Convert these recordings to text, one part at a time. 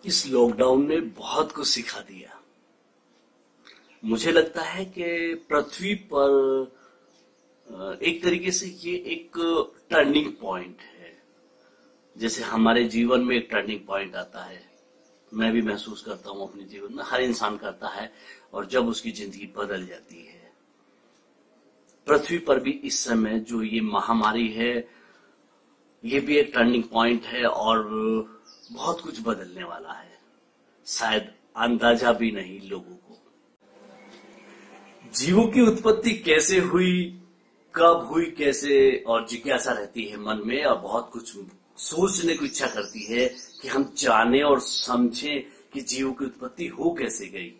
इस लॉकडाउन ने बहुत कुछ सिखा दिया। मुझे लगता है कि पृथ्वी पर एक तरीके से ये एक टर्निंग पॉइंट है। जैसे हमारे जीवन में एक टर्निंग पॉइंट आता है, मैं भी महसूस करता हूँ अपने जीवन में, हर इंसान करता है, और जब उसकी जिंदगी बदल जाती है। पृथ्वी पर भी इस समय जो ये महामारी है, ये भी एक टर्निंग पॉइंट है और बहुत कुछ बदलने वाला है। शायद अंदाजा भी नहीं लोगों को। जीवों की उत्पत्ति कैसे हुई, कब हुई, कैसे, और जिज्ञासा रहती है मन में, और बहुत कुछ सोचने की इच्छा करती है कि हम जाने और समझें कि जीवों की उत्पत्ति हो कैसे गई।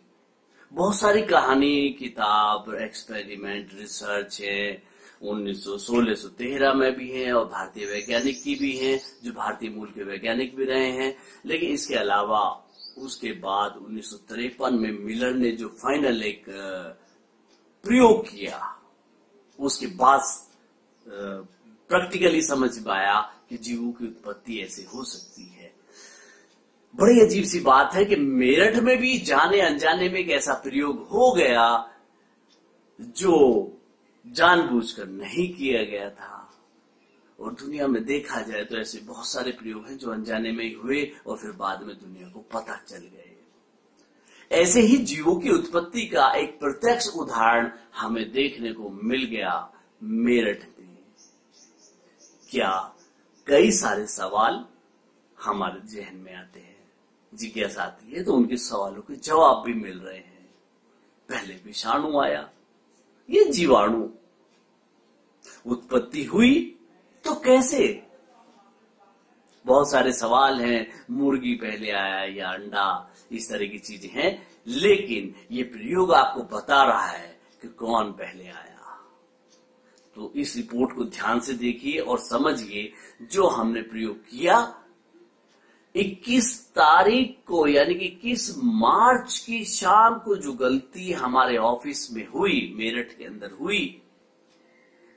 बहुत सारी कहानी, किताब, एक्सपेरिमेंट, रिसर्च है। 1613 में भी हैं और भारतीय वैज्ञानिक की भी हैं, जो भारतीय मूल के वैज्ञानिक भी रहे हैं। लेकिन इसके अलावा उसके बाद 1953 में मिलर ने जो फाइनल एक प्रयोग किया, उसके बाद प्रैक्टिकली समझ में आया कि जीवों की उत्पत्ति ऐसे हो सकती है। बड़ी अजीब सी बात है कि मेरठ में भी जाने अनजाने में एक ऐसा प्रयोग हो गया जो जानबूझकर नहीं किया गया था। और दुनिया में देखा जाए तो ऐसे बहुत सारे प्रयोग हैं जो अनजाने में ही हुए और फिर बाद में दुनिया को पता चल गए। ऐसे ही जीवों की उत्पत्ति का एक प्रत्यक्ष उदाहरण हमें देखने को मिल गया मेरठ में। क्या कई सारे सवाल हमारे जहन में आते हैं, जिज्ञासा आती है, तो उनके सवालों के जवाब भी मिल रहे हैं। पहले विषाणु आया, ये जीवाणु। उत्पत्ति हुई तो कैसे? बहुत सारे सवाल हैं, मुर्गी पहले आया या अंडा, इस तरह की चीजें हैं। लेकिन ये प्रयोग आपको बता रहा है कि कौन पहले आया। तो इस रिपोर्ट को ध्यान से देखिए और समझिए, जो हमने प्रयोग किया 21 तारीख को, यानी कि 21 मार्च की शाम को जो गलती हमारे ऑफिस में हुई, मेरठ के अंदर हुई,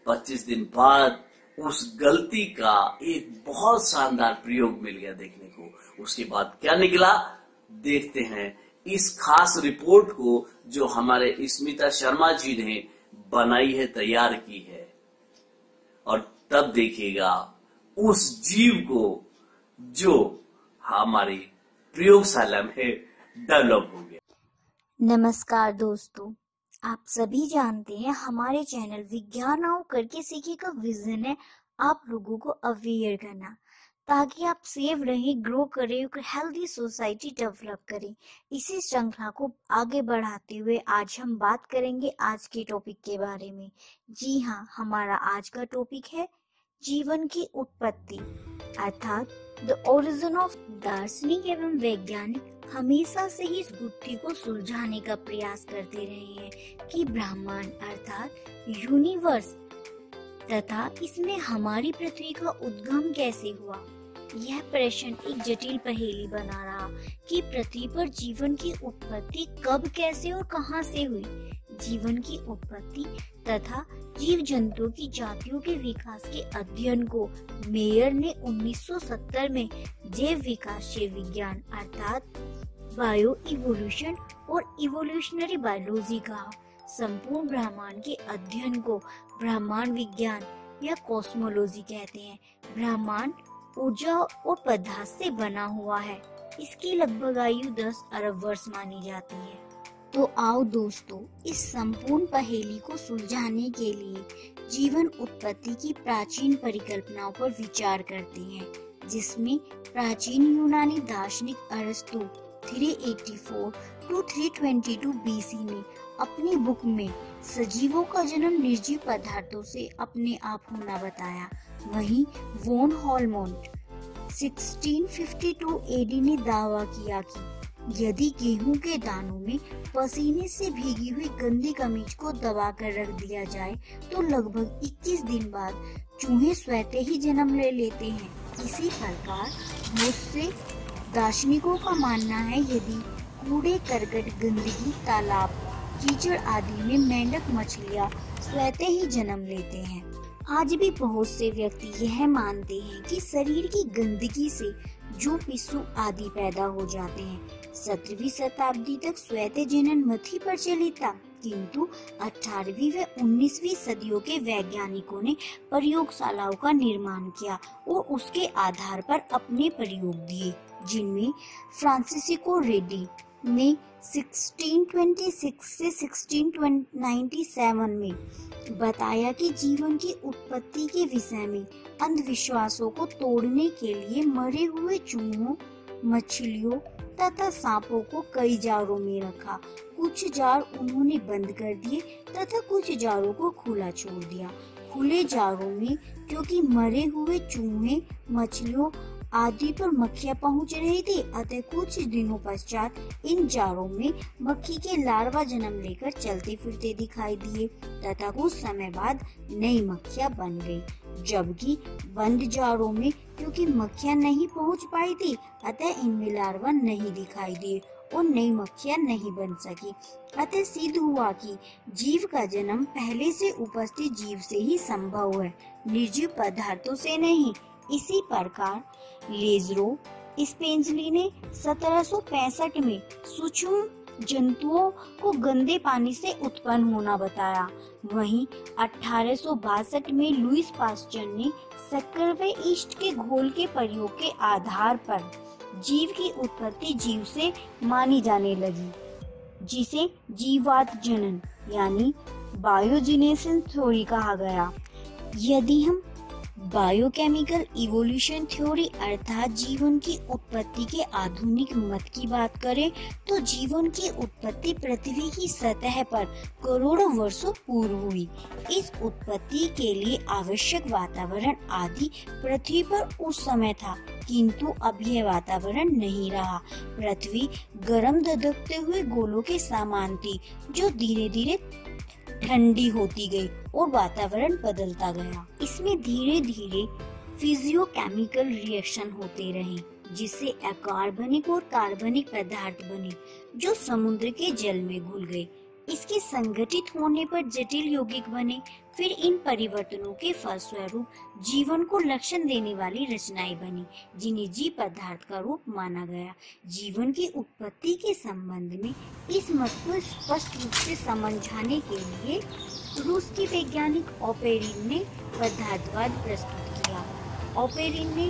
25 दिन बाद उस गलती का एक बहुत शानदार प्रयोग मिल गया देखने को। उसके बाद क्या निकला, देखते हैं इस खास रिपोर्ट को, जो हमारे स्मिता शर्मा जी ने बनाई है, तैयार की है। और तब देखिएगा उस जीव को जो हमारी प्रयोगशाला में डेवलप हो गया। नमस्कार दोस्तों, आप सभी जानते हैं हमारे चैनल विज्ञान आओ करके सीखे का विजन है आप लोगों को अवेयर करना, ताकि आप सेव रहें, ग्रो करें, एक हेल्दी सोसाइटी डेवलप करें। इसी श्रृंखला को आगे बढ़ाते हुए आज हम बात करेंगे आज के टॉपिक के बारे में। जी हाँ, हमारा आज का टॉपिक है जीवन की उत्पत्ति, अर्थात द ओरिजिन ऑफ। दार्शनिक एवं वैज्ञानिक हमेशा से ही इस गुत्थी को सुलझाने का प्रयास करते रहे हैं कि ब्रह्मांड अर्थात यूनिवर्स तथा इसमें हमारी पृथ्वी का उद्गम कैसे हुआ। यह प्रश्न एक जटिल पहेली बना रहा कि पृथ्वी पर जीवन की उत्पत्ति कब, कैसे और कहां से हुई। जीवन की उत्पत्ति तथा जीव जंतुओं की जातियों के विकास के अध्ययन को मेयर ने 1970 में जैव विकासशील विज्ञान अर्थात बायो इवोल्यूशन और इवोल्यूशनरी बायोलॉजी कहा। संपूर्ण ब्रह्मांड के अध्ययन को ब्रह्मांड विज्ञान या कॉस्मोलॉजी कहते हैं। ब्रह्मांड ऊर्जा और पदार्थ से बना हुआ है। इसकी लगभग आयु 10 अरब वर्ष मानी जाती है। तो आओ दोस्तों, इस संपूर्ण पहेली को सुलझाने के लिए जीवन उत्पत्ति की प्राचीन परिकल्पनाओं पर विचार करते हैं, जिसमें प्राचीन यूनानी दार्शनिक अरस्तु 384 to 322 BC ने अपनी बुक में सजीवों का जन्म निर्जीव पदार्थों से अपने आप होना बताया। वहीं वोन हॉलमोंट 1652 AD ने दावा किया कि यदि गेहूं के दानों में पसीने से भीगी हुई गंदी कमीज को दबाकर रख दिया जाए तो लगभग 21 दिन बाद चूहे स्वतः ही जन्म ले लेते हैं। इसी प्रकार मुझसे दार्शनिकों का मानना है यदि कूड़े, करकट, गंदगी, तालाब, कीचड़ आदि में मेंढक मछलियां स्वतः ही जन्म लेते हैं। आज भी बहुत से व्यक्ति यह मानते हैं कि शरीर की गंदगी से जो पिस्सू आदि पैदा हो जाते हैं। 17वीं शताब्दी तक स्वैत जनन मत ही प्रचलित था, किंतु 18वीं व 19वीं सदियों के वैज्ञानिकों ने प्रयोगशालाओं का निर्माण किया और उसके आधार पर अपने प्रयोग दिए, जिनमें फ्रांसिस्को रेड्डी ने 1626 से 1697 में बताया कि जीवन की उत्पत्ति के विषय में अंधविश्वासों को तोड़ने के लिए मरे हुए चूहों, मछलियों तथा सांपों को कई जारों में रखा। कुछ जार उन्होंने बंद कर दिए तथा कुछ जारों को खुला छोड़ दिया। खुले जारों में क्योंकि मरे हुए चूहे, मछलियों आदि पर मक्खियां पहुंच रही थी, अतः कुछ दिनों पश्चात इन जारों में मक्खी के लार्वा जन्म लेकर चलते फिरते दिखाई दिए तथा कुछ समय बाद नई मक्खियां बन गई। जबकि बंद जारों में क्योंकि मक्खियां नहीं पहुंच पाई थी, अतः इनमें लार्वा नहीं दिखाई दिए और नई मक्खियां नहीं बन सकी। अतः सिद्ध हुआ कि जीव का जन्म पहले से उपस्थित जीव से ही संभव है, निर्जीव पदार्थों से नहीं। इसी प्रकार लेज़रो स्पेंजली ने 1765 में सूक्ष्म जंतुओं को गंदे पानी से उत्पन्न होना बताया। वहीं 1862 में लुईस पास्चर ने शक्कर व ईस्ट के घोल के प्रयोग के आधार पर जीव की उत्पत्ति जीव से मानी जाने लगी, जिसे जीवात जनन यानी बायोजेनेसिस थ्योरी कहा गया। यदि हम बायोकेमिकल इवोल्यूशन थ्योरी अर्थात जीवन की उत्पत्ति के आधुनिक मत की बात करें तो जीवन की उत्पत्ति पृथ्वी की सतह पर करोड़ों वर्षों पूर्व हुई। इस उत्पत्ति के लिए आवश्यक वातावरण आदि पृथ्वी पर उस समय था, किंतु अब यह वातावरण नहीं रहा। पृथ्वी गर्म धधकते हुए गोलों के समान थी, जो धीरे धीरे ठंडी होती गई और वातावरण बदलता गया। इसमें धीरे धीरे फिजियोकेमिकल रिएक्शन होते रहे, जिससे अकार्बनिक और कार्बनिक पदार्थ बने, जो समुद्र के जल में घुल गए। इसके संगठित होने पर जटिल यौगिक बने। फिर इन परिवर्तनों के फलस्वरूप जीवन को लक्षण देने वाली रचनाएं बनी, जिन्हें जीव पदार्थ का रूप माना गया। जीवन की उत्पत्ति के संबंध में इस मत को स्पष्ट रूप से समझाने के लिए रूस की वैज्ञानिक ओपेरिन ने पदार्थवाद प्रस्तुत किया। ओपेरिन ने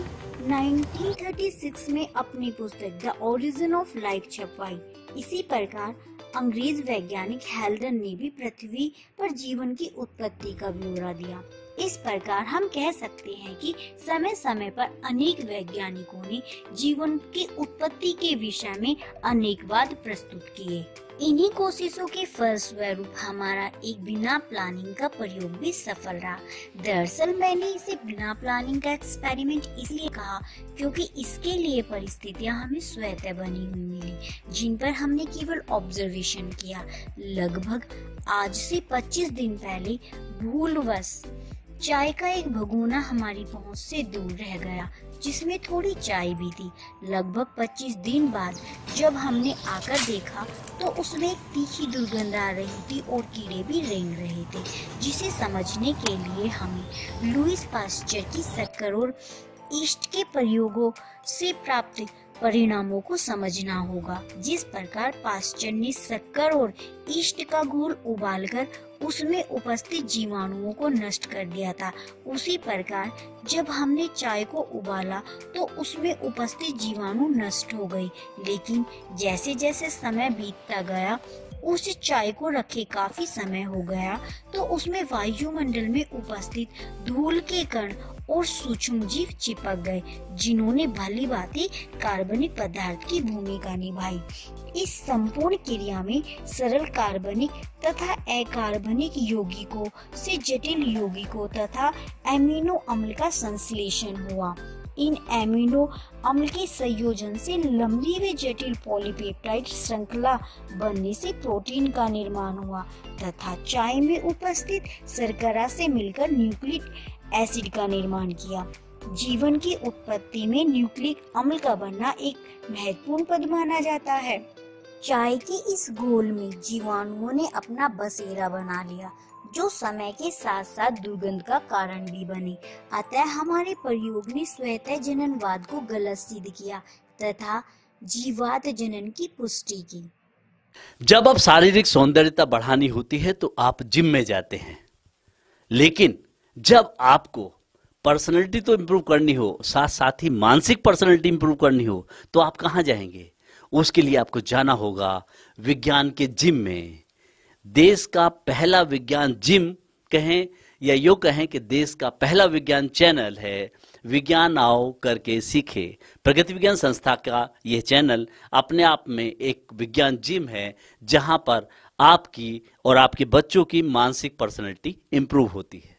1936 में अपनी पुस्तक द ओरिजिन ऑफ लाइफ छपवाई। इसी प्रकार अंग्रेज वैज्ञानिक हेल्डन ने भी पृथ्वी पर जीवन की उत्पत्ति का ब्यौरा दिया। इस प्रकार हम कह सकते हैं कि समय समय पर अनेक वैज्ञानिकों ने जीवन की उत्पत्ति के विषय में अनेक वाद प्रस्तुत किए। इन्हीं कोशिशों के फलस्वरूप हमारा एक बिना प्लानिंग का प्रयोग भी सफल रहा। दरअसल मैंने इसे बिना प्लानिंग का एक्सपेरिमेंट इसलिए कहा क्योंकि इसके लिए परिस्थितियां हमें स्वतः बनी हुई मिली, जिन पर हमने केवल ऑब्जर्वेशन किया। लगभग आज से 25 दिन पहले भूलवश चाय का एक भगोना हमारी पहुंच से दूर रह गया, जिसमें थोड़ी चाय भी थी। लगभग 25 दिन बाद जब हमने आकर देखा तो उसमें एक तीखी दुर्गंध आ रही थी और कीड़े भी रेंग रहे थे, जिसे समझने के लिए हमें लुईस पास्चर की शक्कर और ईस्ट के प्रयोगों से प्राप्त परिणामों को समझना होगा। जिस प्रकार पास्चर ने शक्कर और ईस्ट का घोल उबालकर उसमें उपस्थित जीवाणुओं को नष्ट कर दिया था, उसी प्रकार जब हमने चाय को उबाला तो उसमें उपस्थित जीवाणु नष्ट हो गए। लेकिन जैसे जैसे समय बीतता गया, उस चाय को रखे काफी समय हो गया तो उसमें वायुमंडल में उपस्थित धूल के कण और सूक्ष्म जीव चिपक गए, जिन्होंने भली भांति कार्बनिक पदार्थ की भूमिका निभाई। इस संपूर्ण क्रिया में सरल कार्बनिक तथा अकार्बनिक यौगिकों से जटिल यौगिकों तथा एमिनो अम्ल का संश्लेषण हुआ। इन एमिनो अम्ल के संयोजन से लंबी व जटिल पॉलीपेप्टाइड श्रृंखला बनने से प्रोटीन का निर्माण हुआ तथा चाय में उपस्थित शर्करा से मिलकर न्यूक्लिक एसिड का निर्माण किया। जीवन की उत्पत्ति में न्यूक्लिक अम्ल का बनना एक महत्वपूर्ण पद माना जाता है। चाय के इस घोल में जीवाणुओं ने अपना बसेरा बना लिया, जो समय के साथ साथ दुर्गंध का कारण भी बने। अतः हमारे प्रयोग ने स्वतः जननवाद को गलत सिद्ध किया तथा जीवात जनन की पुष्टि की। जब अब शारीरिक सौंदर्यता बढ़ानी होती है तो आप जिम में जाते हैं, लेकिन जब आपको पर्सनैलिटी तो इंप्रूव करनी हो, साथ साथ ही मानसिक पर्सनैलिटी इंप्रूव करनी हो, तो आप कहाँ जाएंगे? उसके लिए आपको जाना होगा विज्ञान के जिम में। देश का पहला विज्ञान जिम कहें या यूं कहें कि देश का पहला विज्ञान चैनल है विज्ञान आओ करके सीखे। प्रगति विज्ञान संस्था का यह चैनल अपने आप में एक विज्ञान जिम है, जहां पर आपकी और आपके बच्चों की मानसिक पर्सनैलिटी इंप्रूव होती है।